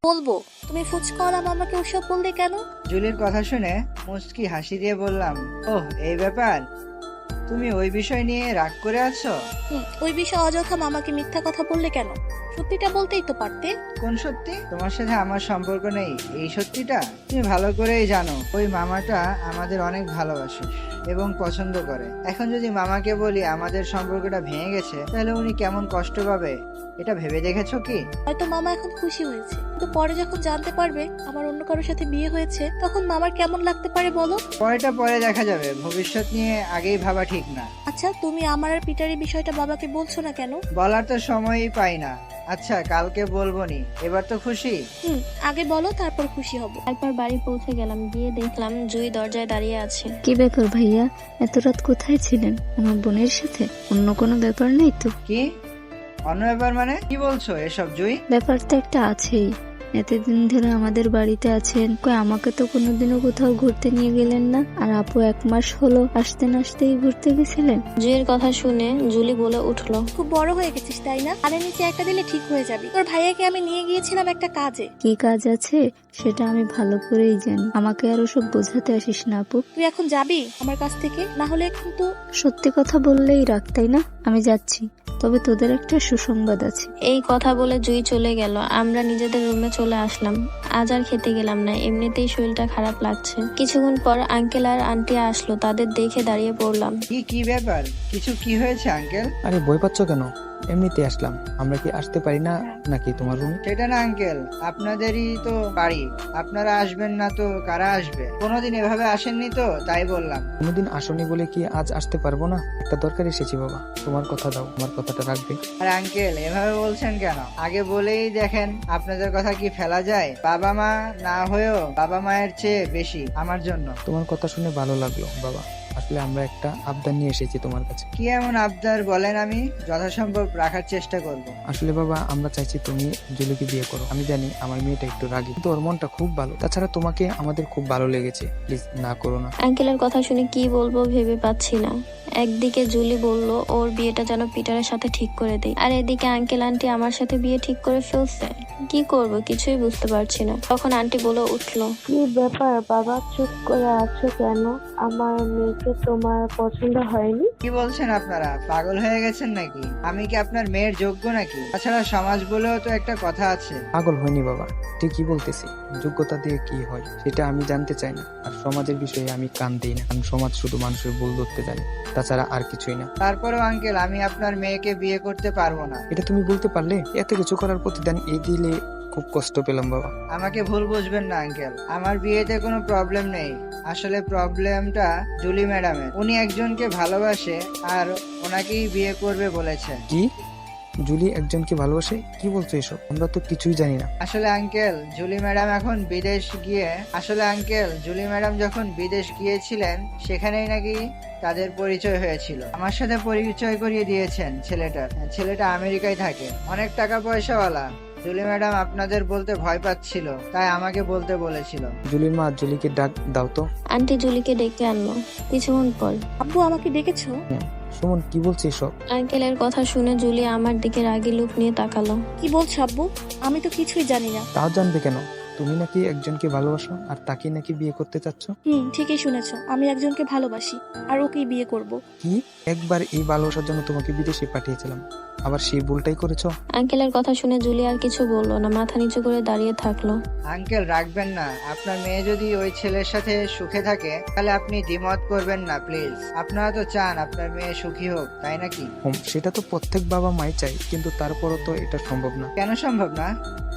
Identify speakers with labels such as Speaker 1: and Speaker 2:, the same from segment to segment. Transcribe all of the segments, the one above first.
Speaker 1: বলবো। তুমি ফুচকাওয়ালা মামাকে ওসব বললে কেন?
Speaker 2: জুলির কথা শুনে মুচকি হাসি দিয়ে বললাম, ওহ এই ব্যাপার, তুমি ওই বিষয় নিয়ে রাগ করে আছো?
Speaker 1: ওই বিষয়ে অযথা মামাকে মিথ্যা কথা বললে কেন? সত্যিটা বলতেই তো পারতে।
Speaker 2: কোন সত্যি? তোমার সাথে আমার সম্পর্ক নেই এই সত্যিটা তুমি ভালো করেই জানো। ওই মামাটা আমাদের অনেক ভালোবাসে এবং পছন্দ করে। এখন যদি মামাকে বলি আমাদের সম্পর্কটা ভেঙে গেছে, তাহলে উনি কেমন কষ্ট পাবে এটা ভেবে দেখেছো কি?
Speaker 1: হয়তো মামা এখন খুশি হয়েছে, কিন্তু পরে যখন জানতে পারবে আমার অন্য কারোর সাথে বিয়ে হয়েছে, তখন মামার কেমন লাগতে পারে বলো?
Speaker 2: পরেটা পরে দেখা যাবে, ভবিষ্যৎ নিয়ে আগেই ভাবা ঠিক না।
Speaker 1: আচ্ছা, তুমি আমার আর পিটারের বিষয়টা বাবাকে বলছো না কেন?
Speaker 2: বলার তো সময়ই পাই না। আচ্ছা কালকে বলবো নি, এবার তো খুশি?
Speaker 1: আগে বলো, তারপর খুশি হব।
Speaker 3: তারপর বাড়ি পৌঁছে গেলাম, গিয়ে দেখলাম জুই দরজায় দাঁড়িয়ে আছে।
Speaker 4: কি ব্যাপার ভাইয়া, এত রাত কোথায় ছিলেন? আমার বোনের সাথে? অন্য কোনো ব্যাপার নেই তো?
Speaker 2: কি অন্য ব্যাপার মানে? কি বলছো এসব জুই?
Speaker 4: ব্যাপার তো একটা আছেই। এতদিন ধরে আমাদের বাড়িতে আছেন, কই আমাকে তো কোনোদিনও কোথাও ঘুরতে নিয়ে গেলেন না। আর আপু 1 মাস হলো আসতে না আসতেই ঘুরতে গেছিলেন।
Speaker 3: জুইয়ের কথা শুনে জুলি বলে উঠলো,
Speaker 1: খুব বড় হয়ে গেছিস তাই না? আরে নিচে একটা দিলে ঠিক হয়ে যাবে। তোর ভাইয়াকে আমি নিয়ে গিয়েছিলাম একটা কাজে।
Speaker 4: কি কাজ আছে সেটা আমি ভালো করেই জানি, আমাকে আরো সব বোঝাতে আসিস না আপু।
Speaker 1: তুই এখন যাবি আমার কাছ থেকে? না হলে কিন্তু।
Speaker 4: সত্যি কথা বললেই রাখ তাই না? আমি যাচ্ছি, তবে তোদের একটা সুসংবাদ আছে।
Speaker 3: এই কথা বলে জুই চলে গেল। আমরা নিজেদের রুমে চলে আসলাম। আজ আর খেতে গেলাম না, এমনিতেই শরীরটা খারাপ লাগছে। কিছুক্ষণ পর আঙ্কেল আর আন্টি আসলো, তাদের দেখে দাঁড়িয়ে পড়লাম।
Speaker 2: কি ব্যাপার? কি হয়েছে আঙ্কেল?
Speaker 5: আরে ভয় পাচ্ছ কেন? এমনিতে আসলাম। আমরা কি আসতে পারি না নাকি তোমার রুমে?
Speaker 2: সেটা না আঙ্কেল, আপনাদেরই তো বাড়ি, আপনারা আসবেন না তো কারা আসবে? কোনোদিন এভাবে আসেননি তো, তাই বললাম।
Speaker 5: কোনোদিন আসনি বলে কি আজ আসতে পারবো না? একটা দরকার এসেছি বাবা, তোমার কথা দাও, আমার কথাটা রাখবে।
Speaker 2: আর আঙ্কেল এভাবে বলছেন কেন? আগে বলেই দেখেন, আপনাদের কথা কি ফেলা যায়? বাবা মা না হয়েও বাবা মায়ের চেয়ে বেশি আমার জন্য।
Speaker 5: তোমার কথা শুনে ভালো লাগলো বাবা। আসলে আমরা একটা আবদার নিয়ে এসেছি তোমার কাছে।
Speaker 2: কি এমন আবদার বলেন, আমি যথাসম্ভব রাখার চেষ্টা করব।
Speaker 5: আসলে বাবা আমরা চাইছি তুমি জুলিকে বিয়ে করো। আমি জানি আমার মেয়েটা একটু রাগী, কিন্তু ওর মনটা খুব ভালো। তাছাড়া তোমাকে আমাদের খুব ভালো লেগেছে, প্লিজ না করো না।
Speaker 3: আঙ্কেলের কথা শুনে কি বলবো ভেবে পাচ্ছি না। একদিকে জুলি বলল ওর বিয়েটা যেন পিটারের সাথে ঠিক করে দেয়, আর এদিকে আঙ্কেল আন্টি আমার সাথে বিয়ে ঠিক করে ফেলছে। কি করব কিছুই বুঝতে পারছি না। তখন আন্টি বলে উঠলো,
Speaker 6: কি ব্যাপার বাবা, চুপ করে আছো কেন? আমার মেয়েকে তোমার পছন্দ হয়নি?
Speaker 2: কি বলছেন আপনারা? পাগল হয়ে গেছেন নাকি? আমি কি আপনার মেয়ের যোগ্য নাকি? তাছাড়া সমাজ বলেও তো একটা কথা আছে।
Speaker 5: পাগল হয়নি বাবা, ঠিকই বলতেছি। যোগ্যতা দিয়ে কি হয় সেটা আমি জানতে চাই না, আর সমাজের বিষয়ে আমি কান দিই না, কারণ সমাজ শুধু মানুষের ভুল ধরতে জানে, তাছাড়া আর কিছুই না।
Speaker 2: তারপরেও আঙ্কেল আমি আপনার মেয়েকে বিয়ে করতে পারবো না।
Speaker 5: এটা তুমি বলতে পারলে? এত কিছু করার প্রতিদান এই দিলে খুব কষ্ট পেলাম বাবা।
Speaker 2: আমাকে ভুল বুঝবেন না আঙ্কেল, আমার বিয়েতে কোনো প্রবলেম নেই। আসলে প্রবলেমটা জুলি ম্যাডামের। উনি একজনকে ভালোবাসে আর ওনাকেই বিয়ে করবে বলেছে।
Speaker 5: কি? জুলি একজনকে ভালোবাসে? কি বলছো এসব? আমরা তো কিছুই জানি না।
Speaker 2: আসলে আঙ্কেল জুলি ম্যাডাম যখন বিদেশ গিয়েছিলেন, সেখানেই নাকি তাদের পরিচয় হয়েছিল। আমার সাথে পরিচয় করিয়ে দিয়েছেন ছেলেটা আমেরিকায় থাকে, অনেক টাকা পয়সাওয়ালা। জুলি ম্যাডাম আপনাদের বলতে ভয় পাচ্ছিল, তাই আমাকে বলতে বলেছিল।
Speaker 5: জুলির মা, জুলিকে ডাক দাও তো।
Speaker 3: আন্টি জুলিকে ডেকে আনলো। কিছুক্ষণ পর,
Speaker 1: আব্বু আমাকে ডেকেছো?
Speaker 5: সুমন কি বলছে এসব?
Speaker 3: আঙ্কেলের কথা শুনে জুলি আমার দিকে রাগি লুক নিয়ে তাকালো।
Speaker 1: কি বলছো আব্বু? আমি তো কিছুই জানি না।
Speaker 5: তাও জানবে কেন? তুমি নাকি একজনকে ভালোবাসো আর তাকে নাকি বিয়ে করতে চাচ্ছ?
Speaker 1: ঠিকই শুনেছো, আমি একজনকে ভালোবাসি আর ওকেই বিয়ে করব।
Speaker 5: কি? একবার এই ভালোবাসার জন্য তোমাকে বিদেশে পাঠিয়েছিলাম, আবার সেই ভুলটাই করেছো?
Speaker 3: আঙ্কেলের কথা শুনে জুলি আর কিছু বললো না, মাথা নিচু করে দাঁড়িয়ে থাকলো।
Speaker 2: আঙ্কেল রাখবেন না, আপনার মেয়ে যদি ওই ছেলের সাথে সুখে থাকে তাহলে আপনি দ্বিমত করবেন না প্লিজ। আপনারা তো চান আপনার মেয়ে সুখী হোক, তাই নাকি?
Speaker 5: সেটা তো প্রত্যেক বাবা মাই চাই, কিন্তু তারপরও তো এটা সম্ভব না।
Speaker 2: কেন সম্ভব না?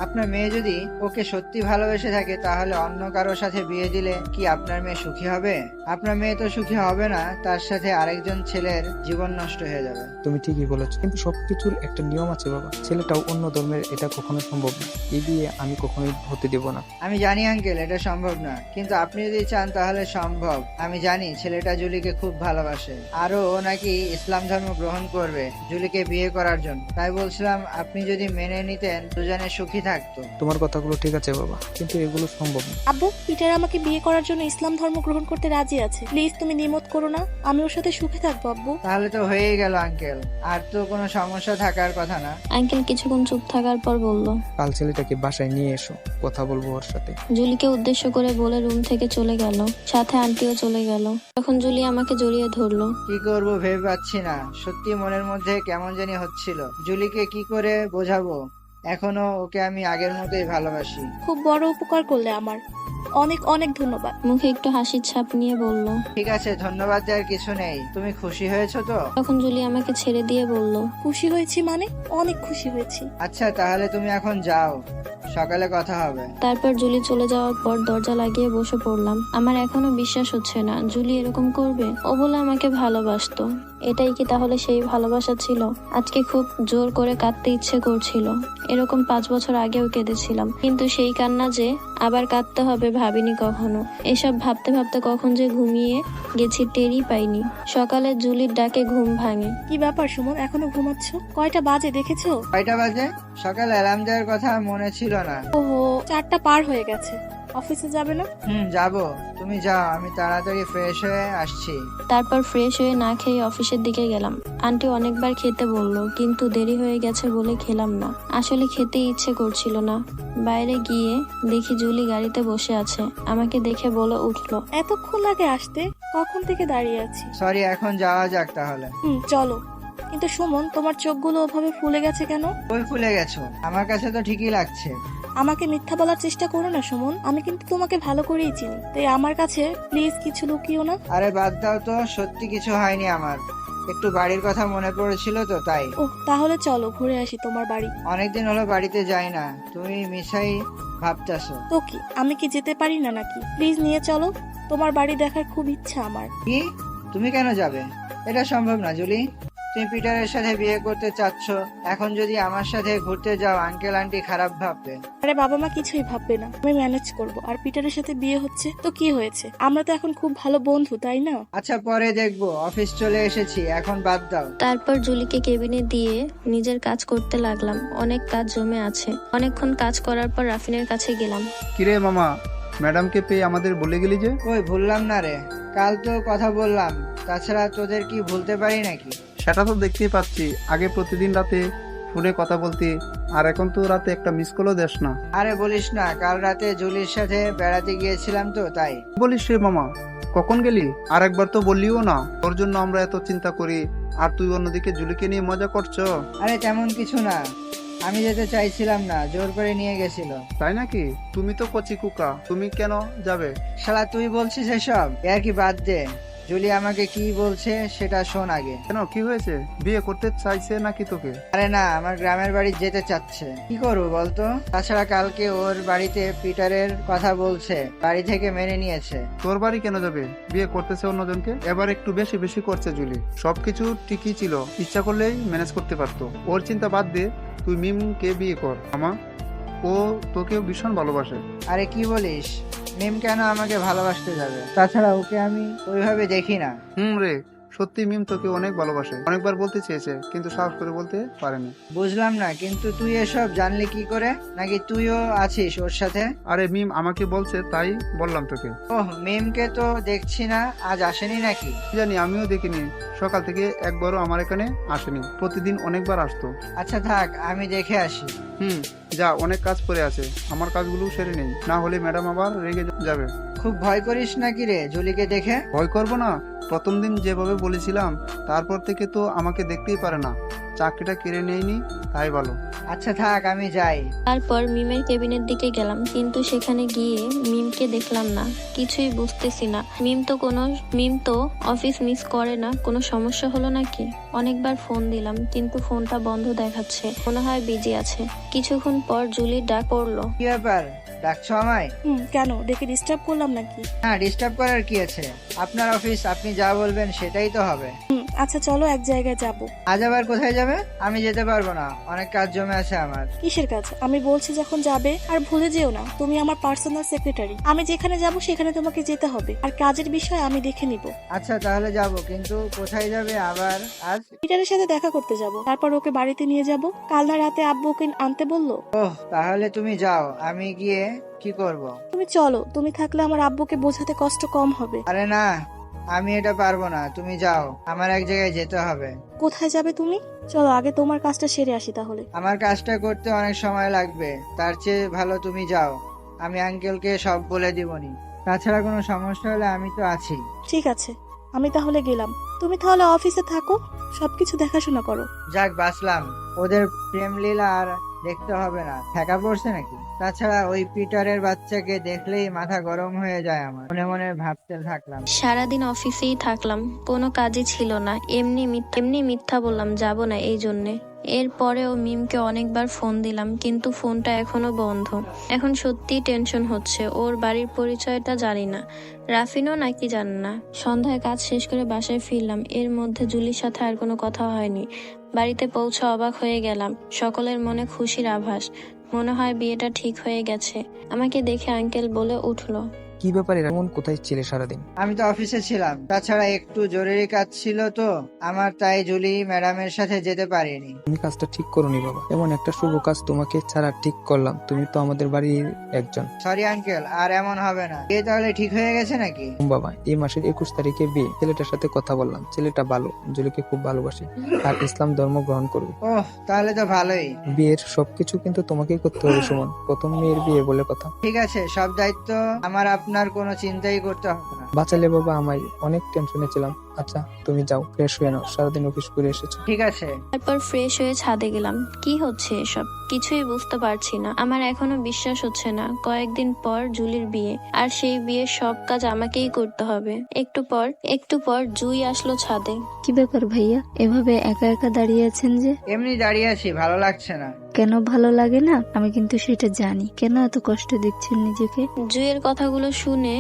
Speaker 2: আপনার মেয়ে যদি ওকে সত্যি ভালোবেসে থাকে, তাহলে অন্য কারোর সাথে বিয়ে দিলে কি আপনার মেয়ে সুখী হবে? আপনার মেয়ে তো সুখী হবে না, তার সাথে আরেকজন ছেলের জীবন নষ্ট হয়ে যাবে।
Speaker 5: তুমি ঠিকই বলেছো, কিন্তু সবকিছুর একটা নিয়ম আছে বাবা। ছেলেটাও অন্য ধর্মের, এটা কখনো সম্ভব না। এই বিয়ে আমি কখনোই হতে দেব না।
Speaker 2: আমি জানি আঙ্কেল এটা সম্ভব না, কিন্তু আপনি যদি চান তাহলে সম্ভব। আমি জানি ছেলেটা জুলিকে খুব ভালোবাসে, আরো ও নাকি ইসলাম ধর্ম গ্রহণ করবে জুলিকে বিয়ে করার জন্য। তাই বলছিলাম আপনি যদি মেনে নিতেন দুজনে সুখী থাকতো।
Speaker 5: তোমার কথাগুলো ঠিক আছে বাবা, কিন্তু এগুলো সম্ভব না।
Speaker 1: আব্বু, পিটার আমাকে বিয়ে করার জন্য ইসলাম ধর্ম গ্রহণ করতে রাজি আছে। প্লিজ তুমি নিমত করো না, আমি ওর সাথে সুখে থাকবো আব্বু।
Speaker 2: তাহলে তো হয়েই গেল আঙ্কেল, আর তো কোনো সমস্যা থাকার কথা না।
Speaker 3: আঙ্কেল কিছুক্ষণ চুপ থাকার পর বলল,
Speaker 5: কাল ছেলেটাকে বাসায় নিয়ে এসো, কথা বলবো ওর সাথে।
Speaker 3: জুলিকে উদ্দেশ্য করে বলে রুম থেকে চলে গেল, সাথে আন্টিও চলে গেল। তখন জুলি আমাকে জড়িয়ে ধরলো।
Speaker 2: কি করব ভেবে পাচ্ছি না, সত্যি মনের মধ্যে কেমন জানি হচ্ছিল। জুলিকে কি করে বোঝাবো, এখনো ওকে আমি আগের মতোই ভালোবাসি।
Speaker 1: খুব বড় উপকার করলে আমার, অনেক অনেক ধন্যবাদ।
Speaker 3: মুখে একটু হাসির ছাপ নিয়ে বলল।
Speaker 2: ঠিক আছে, ধন্যবাদ দেওয়ার কিছু নেই। তুমি খুশি হয়েছো তো?
Speaker 3: তখন জুলি আমাকে ছেড়ে দিয়ে বলল,
Speaker 1: খুশি হয়েছি মানে? অনেক খুশি হয়েছি।
Speaker 2: আচ্ছা তাহলে তুমি এখন যাও, সকালে কথা হবে।
Speaker 3: তারপর জুলি চলে যাওয়ার পর দরজা লাগিয়ে বসে পড়লাম। আমার এখনো বিশ্বাস হচ্ছে না জুলি এরকম করবে। ও বলে আমাকে ভালোবাসতো, এটাই কি তাহলে সেই ভালোবাসা ছিল? আজকে খুব জোর করে কাঁদতে ইচ্ছে করছিল। এরকম 5 বছর আগেও কেঁদেছিলাম, কিন্তু সেই কান্না যে আবার কাঁদতে হবে ভাবিনি কখনো। এসব ভাবতে ভাবতে কখন যে ঘুমিয়ে গেছি টেরই পাইনি। সকালে জুলির ডাকে ঘুম ভাঙে।
Speaker 1: কি ব্যাপার সুমন, এখনো ঘুমাচ্ছ? কয়টা বাজে দেখেছো?
Speaker 2: কয়টা বাজে? সকাল অ্যালার্ম দেওয়ার কথা মনে ছিল না।
Speaker 1: ওহো, 4টা পার হয়ে গেছে। অফিসে যাবে না?
Speaker 2: যাবো, তুমি যাও, আমি তাড়াতাড়ি ফ্রেশ হয়ে আসছি।
Speaker 3: তারপর ফ্রেশ হয়ে না খেয়ে অফিসের দিকে গেলাম। আন্টি অনেকবার খেতে বললো, কিন্তু দেরি হয়ে গেছে বলে খেলাম না। আসলে খেতে ইচ্ছে করছিল না। বাইরে গিয়ে দেখি জুলি গাড়িতে বসে আছে। আমাকে দেখে বলে উঠলো,
Speaker 1: এতক্ষণ লাগে আসতে? কখন থেকে দাঁড়িয়ে আছি।
Speaker 2: সরি, এখন যাওয়া যাক তাহলে।
Speaker 1: চলো। কিন্তু সুমন, তোমার চোখগুলো ওভাবে ফুলে গেছে কেন?
Speaker 2: কই ফুলে গেছো? আমার কাছে তো ঠিকই লাগছে।
Speaker 1: আমাকে মিথ্যা বলার চেষ্টা করো না সুমন, আমি কিন্তু তোমাকে ভালো করেই চিনি। তাই আমার কাছে প্লিজ কিছু লুকিও না।
Speaker 2: আরে বাদ দাও তো, সত্যি কিছু হয়নি আমার। একটু বাড়ির কথা মনে পড়েছিল তো তাই।
Speaker 1: তাহলে চলো ঘুরে আসি তোমার বাড়ি।
Speaker 2: অনেকদিন হলো বাড়িতে যাই না, তুমি মিশাই ভাবতেছো।
Speaker 1: তো কি, আমি কি যেতে পারি না নাকি? প্লিজ নিয়ে চলো, তোমার বাড়ি দেখার খুব ইচ্ছা আমার।
Speaker 2: কি? তুমি কেন যাবে? এটা সম্ভব না জুলি। তুমি পিটারের সাথে বিয়ে করতে চাচ্ছ, এখন যদি আমার সাথে ঘুরতে যাও আঙ্কেল আন্টি খারাপ ভাববে।
Speaker 1: আরে বাবা মা কিছুই ভাববে না, আমি ম্যানেজ করব। আর পিটারের সাথে বিয়ে হচ্ছে তো কি হয়েছে, আমরা তো এখন খুব ভালো বন্ধু, তাই না?
Speaker 2: আচ্ছা পরে দেখবো, অফিস চলে এসেছি, এখন বাদ দাও।
Speaker 3: তারপর জুলিকে কেবিনে দিয়ে নিজের কাজ করতে লাগলাম। অনেক কাজ জমে আছে। অনেকক্ষণ কাজ করার পর রাফিনের কাছে গেলাম।
Speaker 7: কিরে মামা, ম্যাডামকে পেয়ে আমাদের বলে গেলি যে?
Speaker 2: কই ভুললাম না রে, কাল তো কথা বললাম। তাছাড়া তোদের কি ভুলতে পারি নাকি?
Speaker 7: সেটা তো দেখতেই পাচ্ছি, আগে প্রতিদিন রাতে ফোনে কথা বলতি, আর এখন তো রাতে একটা মিস কলও দেস না।
Speaker 2: আরে বলিস না, কাল রাতে জুলির সাথে বেড়াতে গিয়েছিলাম তো তাই।
Speaker 7: বলিস রে মামা, কখন গেলি? আর একবার তো বললিও না। ওর জন্য আমরা এত চিন্তা করি, আর তুই অন্যদিকে জুলিকে নিয়ে মজা করছো।
Speaker 2: আরে তেমন কিছু না, আমি যেতে চাইছিলাম না, জোর করে নিয়ে গেছিল।
Speaker 7: তাই নাকি? তুমি তো কচি কুকা, তুমি কেন যাবে?
Speaker 2: শালা তুই বলছিস এসব? আর কি বাদ দে, জুলি আমাকে কি বলছে সেটা শোন আগে।
Speaker 7: কেন, কি হয়েছে? বিয়ে করতে চাইছে নাকি তোকে?
Speaker 2: আরে না, আমার গ্রামের বাড়ি যেতে চাচ্ছে। কি করবো বলতো? তাছাড়া কালকে ওর বাড়িতে পিটারের কথা বলছে, বাড়ি থেকে মেনে নিয়েছে।
Speaker 7: তোর বাড়ি কেন যাবে? বিয়ে করতেছে অন্যজনকে। এবার একটু বেশি বেশি করছে জুলি। সবকিছু ঠিকই ছিল, ইচ্ছা করলেই ম্যানেজ করতে পারতো। ওর চিন্তা বাদ দে, তুই মিমকে বিয়ে কর। আমা, ও তোকেও ভীষণ ভালোবাসে।
Speaker 2: আরে কি বলিস? মিম কেন আমাকে ভালোবাসতে যাবে? তাছাড়া ওকে আমি ওইভাবে দেখি না।
Speaker 7: রে, সত্যি মিম তোকে অনেক ভালোবাসে। অনেকবার বলতে চেয়েছে, কিন্তু সাহস করে বলতে পারেনি।
Speaker 2: বুঝলাম না, কিন্তু তুই এসব জানলি কি করে? নাকি তুইও আছিস ওর সাথে?
Speaker 7: আরে মিম আমাকে বলছে, তাই বললাম তোকে।
Speaker 2: ওহ, মিমকে তো দেখছি না, আজ আসেনি নাকি?
Speaker 7: কি জানি, আমিও দেখিনি। সকাল থেকে একবারও আমার এখানে আসেনি, প্রতিদিন অনেকবার আসতো।
Speaker 2: আচ্ছা থাক, আমি দেখে আসি।
Speaker 7: যা, অনেক কাজ পড়ে আছে, আমার কাজগুলো সেরে নেই, না হলে ম্যাডাম আবার রেগে যাবে।
Speaker 2: খুব ভয় করিস নাকি রে জুলিকে দেখে?
Speaker 7: ভয় করবো না? প্রথম দিন যেভাবে বলেছিলাম, তারপর থেকে তো আমাকে দেখতেই পারে না। চাকরিটা কেড়ে নেয়নি, তাই ভালো।
Speaker 2: আচ্ছা থাক, আমি যাই।
Speaker 3: তারপর মিমের কেবিনের দিকে গেলাম, কিন্তু সেখানে গিয়ে মিমকে দেখলাম না। কিছুই বুঝতেছি না। মিম তো অফিস মিস করে না। কোনো সমস্যা হলো নাকি? অনেকবার ফোন দিলাম, কিন্তু ফোনটা বন্ধ দেখাচ্ছে। মনে হয় বিজি আছে। কিছুক্ষণ পর জুলির ডাক পড়লো।
Speaker 2: কি ব্যাপার, ডাকছো আমায়?
Speaker 1: কেন, ডেকে ডিস্টার্ব করলাম নাকি?
Speaker 2: হ্যাঁ, ডিস্টার্ব করার কি আছে? আপনার অফিস, আপনি যা বলবেন সেটাই তো হবে।
Speaker 1: আচ্ছা চলো এক জায়গায় যাব।
Speaker 2: আজ আবার কোথায় যাবে? আমি যেতে পারবো না, অনেক কাজ জমে আছে আমার।
Speaker 1: কিসের কাজ? আমি বলছি যখন যাবে, আর ভুলে যেও না তুমি আমার পার্সোনাল সেক্রেটারি। আমি যেখানে যাব সেখানে তোমাকে যেতে হবে, আর কাজের বিষয় আমি দেখে নিব।
Speaker 2: আচ্ছা তাহলে যাব, কিন্তু কোথায় যাবে আবার আজ?
Speaker 1: পিটারের সাথে দেখা করতে যাব, তারপর ওকে বাড়িতে নিয়ে যাব। কাল না রাতে আব্বু ওকে আনতে বললো।
Speaker 2: ওহ, তাহলে তুমি যাও, আমি গিয়ে কি করব?
Speaker 1: তুমি চলো, তুমি থাকলে আমার আব্বুকে বোঝাতে কষ্ট কম হবে।
Speaker 2: আরে না, আমি এটা পারবো না, তুমি যাও, আমার এক জায়গায় যেতে হবে।
Speaker 1: কোথায় যাবে তুমি? চলো আগে তোমার কাজটা সেরে আসি তাহলে।
Speaker 2: আমার কাজটা করতে অনেক সময় লাগবে, তার চেয়ে ভালো তুমি যাও, আমি আঙ্কেলকে সব বলে দিবনি। তাছাড়া কোনো সমস্যা হলে আমি তো আছি।
Speaker 1: ঠিক আছে, আমি তাহলে গেলাম। তুমি তাহলে অফিসে থাকো, সবকিছু দেখাশোনা করো।
Speaker 2: যাক বাঁচলাম, ওদের প্রেম লীলা আর দেখতে হবে না। ঠেকা পড়ছে নাকি? তাছাড়া ওই পিটারের বাচ্চাকে দেখলেই মাথা গরম হয়ে যায় আমার, মনে মনে ভাবতে থাকলাম।
Speaker 3: সারাদিন অফিসেই থাকলাম, কোনো কাজই ছিল না। এমনি মিথ্যা বললাম যাব না এই জন্যে। এরপরেও মিমকে অনেকবার ফোন দিলাম, কিন্তু ফোনটা এখনো বন্ধ। এখন সত্যিই টেনশন হচ্ছে, ওর বাড়ির পরিচয়টা জানি না, রাফিনও নাকি জানে না। সন্ধ্যায় কাজ শেষ করে বাসায় ফিরলাম, এর মধ্যে জুলির সাথে আর কোনো কথা হয়নি। বাড়িতে পৌঁছে অবাক হয়ে গেলাম, সকলের মনে খুশির আভাস। মনে হয় বিয়েটা ঠিক হয়ে গেছে। আমাকে দেখে আঙ্কেল বলে উঠলো,
Speaker 5: কি ব্যাপারে এমন, কোথায় ছিলে সারাদিন?
Speaker 2: আমি তো অফিসে ছিলাম, তাছাড়া একটু জরুরি কাজ ছিল তো আমার, তাই জুলি ম্যাডামের সাথে যেতে পারিনি।
Speaker 5: তুমি কাজটা ঠিক করোনি বাবা, এমন একটা শুভ কাজ তোমাকে ছাড়া ঠিক করলাম। তুমি তো আমাদের বাড়ির একজন।
Speaker 2: সরি আঙ্কেল, আর এমন হবে না। বিয়ে তাহলে ঠিক হয়ে গেছে নাকি?
Speaker 5: বাবা, এই মাসের 21 তারিখে বিয়ে। ছেলেটার সাথে কথা বললাম, ছেলেটা ভালো, জুলিকে খুব ভালোবাসে আর ইসলাম ধর্ম গ্রহণ করবে।
Speaker 2: ওহ, তাহলে তো ভালোই।
Speaker 5: বিয়ের সবকিছু কিন্তু তোমাকেই করতে হবে সুমন, প্রথম মেয়ের বিয়ে বলে কথা।
Speaker 2: ঠিক আছে, সব দায়িত্ব আমার, আপনার কোনো চিন্তাই করতে হবে না।
Speaker 5: বাঁচালে বাবা আমায়, অনেক টেনশনে ছিলাম। আচ্ছা তুমি যাও, ফ্রেশ হয়ে নাও, সারাদিন অফিস করে এসেছো।
Speaker 2: ঠিক আছে।
Speaker 3: তারপর ফ্রেশ হয়ে ছাদে গেলাম। কি হচ্ছে এসব, কিছুই বুঝতে পারছি না। আমার এখনো বিশ্বাস হচ্ছে না কয়েকদিন পর জুলির বিয়ে, আর সেই বিয়ের সব কাজ আমাকেই করতে হবে। একটু পর জুই আসলো ছাদে।
Speaker 4: কি ব্যাপার ভাইয়া, এভাবে একা একা দাঁড়িয়ে আছেন যে?
Speaker 2: এমনি দাঁড়িয়ে আছি, ভালো লাগছে না।
Speaker 4: কেন ভালো লাগে না আমি কিন্তু সেটা জানি। কেন এত কষ্ট দিচ্ছেন নিজেকে?
Speaker 3: জুইয়ের কথাগুলো শুনে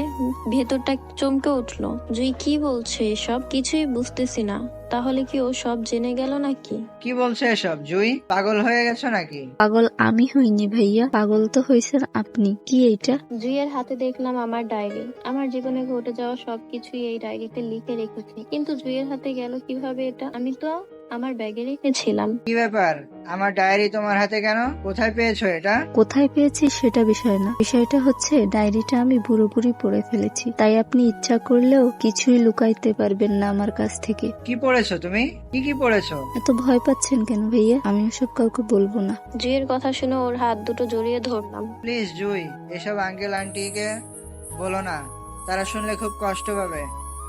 Speaker 3: ভেতরটা চমকে উঠলো। জুই কি বলছে এসব, কিছুই বুঝতেছি না। তাহলে কি ও সব জেনে গেল নাকি?
Speaker 2: কি বলছো এসব জুই? পাগল হয়ে গেছো নাকি?
Speaker 4: পাগল আমি হইনি ভাইয়া, পাগল তো হয়েছেন আপনি। কি এইটা?
Speaker 3: জুইয়ের হাতে দেখলাম আমার ডায়েরি। আমার জীবনে ঘটে যাওয়া সবকিছুই এই ডায়েরিতে লিখে রেখেছি, কিন্তু জুইয়ের হাতে গেল কিভাবে এটা? আমি তো আমার ব্যাগে রেখেছিলাম।
Speaker 2: কি ব্যাপার, আমার ডায়েরি তোমার হাতে কেন? কোথায় পেয়েছো এটা?
Speaker 4: কোথায় পেয়েছি সেটা বিষয় না, বিষয়টা হচ্ছে ডায়েরিটা আমি পুরোপুরি পড়ে ফেলেছি, তাই আপনি ইচ্ছা করলেও কিছুই লুকাইতে পারবেন না আমার কাছ থেকে।
Speaker 2: কি পড়েছো তুমি? কি পড়েছো?
Speaker 4: এত ভয় পাচ্ছেন কেন ভাইয়া? আমি ওসব কাউকে বলবো না।
Speaker 3: জুইয়ের কথা শুনে ওর হাত দুটো জড়িয়ে ধরলাম।
Speaker 2: প্লিজ জুই, এসব আঙ্কেল আন্টিকে বলো না, তারা শুনলে খুব কষ্ট পাবে।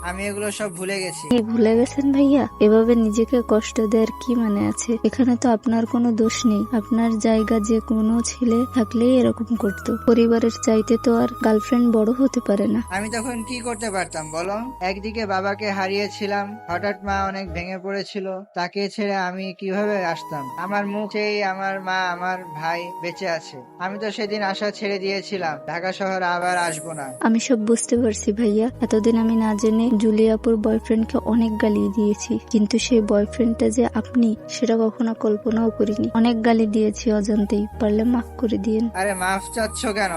Speaker 2: আমি এগুলো সব ভুলে গেছি।
Speaker 4: কি ভুলে গেছেন ভাইয়া? এভাবে নিজেকে কষ্ট দেওয়ার কি মানে আছে? এখানে তো আপনার কোনো দোষ নেই। আপনার জায়গা যে কোনো ছেলে থাকলেই এরকম করতো। পরিবারের চাইতে তো আর গার্লফ্রেন্ড বড় হতে পারে না।
Speaker 2: আমি তখন কি করতে পারতাম বলো? একদিকে বাবাকে হারিয়েছিলাম, হঠাৎ মা অনেক ভেঙে পড়েছিল, তাকে ছেড়ে আমি কিভাবে আসতাম? আমার মুখেই আমার মা, আমার ভাই বেঁচে আছে। আমি তো সেদিন আশা ছেড়ে দিয়েছিলাম, ঢাকা শহর আবার আসবো না।
Speaker 4: আমি সব বুঝতে পারছি ভাইয়া। এতদিন আমি না জেনে জুলিয়াপুর বয়ফ্রেন্ডকে অনেক গালি দিয়েছি, কিন্তু সেই বয়ফ্রেন্ডটা যে আপনি সেটা কখনো কল্পনাও করিনি। অনেক গালি দিয়েছি অজান্তেই, পারলে মাফ করে দিয়েন।
Speaker 2: আরে মাফ চাচ্ছ কেন?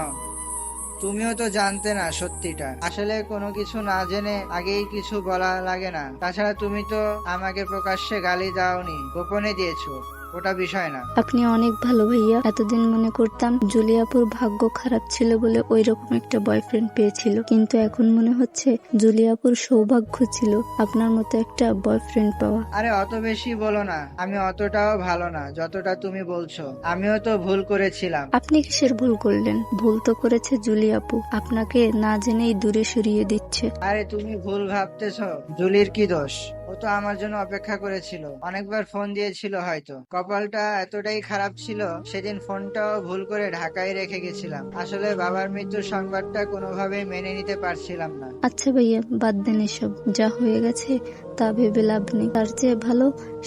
Speaker 2: তুমিও তো জানতে না সত্যিটা। আসলে কোনো কিছু না জেনে আগেই কিছু বলা লাগে না। তাছাড়া তুমি তো আমাকে প্রকাশ্যে গালি দাওনি, গোপনে দিয়েছো, ওটা বিষয় না।
Speaker 4: আপনি অনেক ভালো ভাইয়া। এতদিন মনে করতাম জুলিয়াপুর ভাগ্য খারাপ ছিল বলে ওই রকম একটা বয়ফ্রেন্ড পেয়েছিল, কিন্তু এখন মনে হচ্ছে জুলিয়াপুর সৌভাগ্য ছিল আপনার মতো একটা বয়ফ্রেন্ড পাওয়া।
Speaker 2: আরে অত বেশি বলো না, আমি অতটাও ভালো না যতটা তুমি বলছো। আমিও তো ভুল করেছিলাম।
Speaker 4: আপনি কিসের ভুল করলেন? ভুল তো করেছে জুলিয়াপু, আপনাকে না জেনেই দূরে সরিয়ে দিচ্ছে।
Speaker 2: আরে তুমি ভুল ভাবতেছো। জুলির কি দোষ? ও তো আমার জন্য অপেক্ষা করেছিল, অনেকবার ফোন দিয়েছিল। হয়তো কপালটা এতটাই খারাপ ছিল, সেদিন ফোনটাও ভুল করে ঢাকায় রেখে গেছিলাম। আসলে বাবার মৃত্যুর সংবাদটা কোনোভাবেই মেনে নিতে পারছিলাম না।
Speaker 4: আচ্ছা ভাইয়া, বাদ দেন এসব। যা হয়ে গেছে তা ভেবে লাভ নেই। তার চেয়ে ভালো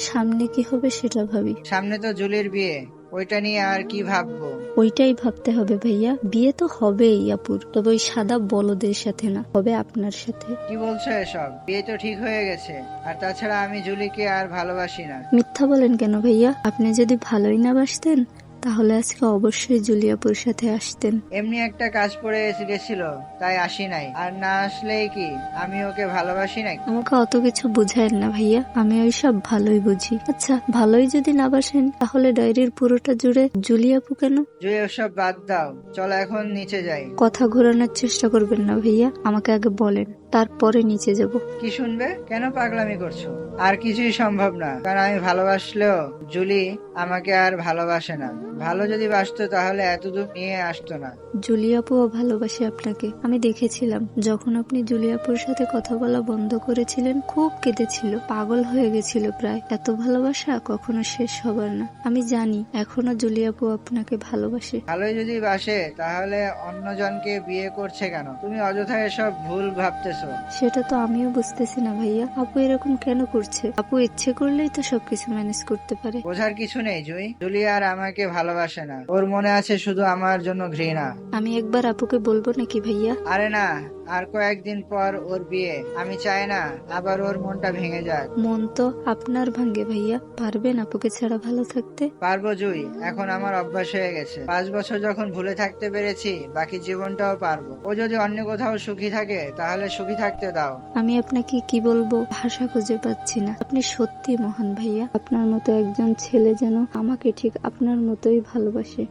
Speaker 4: সামনে কি হবে সেটা ভাবি।
Speaker 2: সামনে তো জুলির বিয়ে, ওইটা নিয়ে আর কি ভাববো?
Speaker 4: ওইটাই ভাবতে হবে ভাইয়া। বিয়ে তো হবেই আপুর, তবে ওই সাদা বলদের সাথে না, হবে আপনার সাথে।
Speaker 2: কি বলছো এসব? বিয়ে তো ঠিক হয়ে গেছে, আর তাছাড়া আমি জুলিকে আর ভালোবাসি না।
Speaker 4: মিথ্যা বলেন কেন ভাইয়া? আপনি যদি ভালোই না বাসতেন তাহলে আজকে অবশ্যই জুলিয়াপুর সাথে আসতেন।
Speaker 2: এমনি একটা কাজ পড়ে গেছিল, তাই আসি নাই। আর না আসলেই কি আমি ওকে ভালোবাসি নাকি?
Speaker 4: আমাকে অত কিছু বুঝায়েন না ভাইয়া, আমি ওইসব ভালোই বুঝি। আচ্ছা, ভালোই যদি না বাসেন তাহলে ডায়েরির পুরোটা জুড়ে জুলিয়াপু কেন?
Speaker 2: জুই ওসব বাদ দাও, চলো এখন নিচে যাই।
Speaker 4: কথা ঘোরানোর চেষ্টা করবেন না ভাইয়া, আমাকে আগে বলেন, তারপরে নিচে যাব।
Speaker 2: কি শুনবে? কেন পাগলামি করছো? আর কিছুই সম্ভব না, কারণ আমি ভালোবাসলেও জুলি আমাকে আর ভালোবাসে না। ভালো যদি বাসতো তাহলে এতদূর নিয়ে আসতো না।
Speaker 4: জুলিয়াপুও ভালোবাসে আপনাকে। আমি দেখেছিলাম যখন আপনি জুলিয়াপুর সাথে কথা বলা বন্ধ করেছিলেন, খুব কেঁদেছিল, পাগল হয়ে গেছিল প্রায়। এত ভালোবাসা কখনো শেষ হবার না। আমি জানি এখনো জুলিয়াপু আপনাকে ভালোবাসে।
Speaker 2: ভালোই যদি বাসে তাহলে অন্যজনকে বিয়ে করছে কেন? তুমি অযথা এসব ভুল ভাবতেছো।
Speaker 4: সেটা তো আমিও বুঝতেছি না ভাইয়া, আপু এরকম কেন করছে? আপু ইচ্ছে করলেই তো সবকিছু ম্যানেজ করতে পারে।
Speaker 2: বোঝার কিছু নেই জুই, জুলি আর আমাকে ভালোবাসে না। ওর মনে আছে শুধু আমার জন্য ঘৃণা।
Speaker 4: আমি একবার আপুকে বলবো নাকি ভাইয়া?
Speaker 2: আরে না, আর কয়েকদিন পর ওর বিয়ে। আমি চাই না আবার ওর মনটা ভেঙে যাক।
Speaker 4: মন তো আপনার ভাঙ্গে ভাইয়া, পারবেন আপুকে ছাড়া ভালো থাকতে?
Speaker 2: পারবো জুই, এখন আমার অভ্যাস হয়ে গেছে। 5 বছর যখন ভুলে থাকতে পেরেছি, বাকি জীবনটাও পারবো। ও যদি অন্য কোথাও সুখী থাকে তাহলে সুখী থাকতে দাও।
Speaker 4: আমি আপনাকে কি বলবো, ভাষা খুঁজে পাচ্ছি না। আপনি সত্যি মহান ভাইয়া। আপনার মতো একজন ছেলে যেন আমাকে ঠিক আপনার মতোই ভালোবাসে।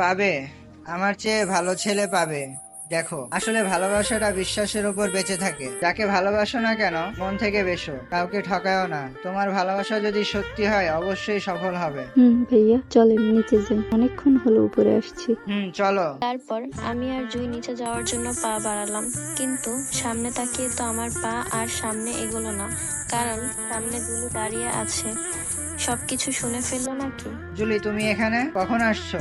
Speaker 2: পাবে, আমার চেয়ে ভালো ছেলে পাবে। দেখো, আসলে ভালোবাসাটা বিশ্বাসের উপর বেঁচে থাকে। যাকে ভালোবাসো না কেন, মন থেকে বেশো, কাউকে ঠকায়ও না। তোমার ভালোবাসা যদি সত্যি হয় অবশ্যই সফল হবে।
Speaker 4: ভাইয়া চলেন নিচে যাই, অনেকক্ষণ হলো উপরে আসছি।
Speaker 2: চলো।
Speaker 3: তারপর আমি আর জুই নিচে যাওয়ার জন্য পা বাড়ালাম, কিন্তু সামনে তাকিয়ে তো আমার পা আর সামনে এগোলো না, কারণ সামনে জুলি দাঁড়িয়ে আছে। সবকিছু শুনে ফেললো নাকি?
Speaker 2: জুলি, তুমি এখানে কখন আসছো?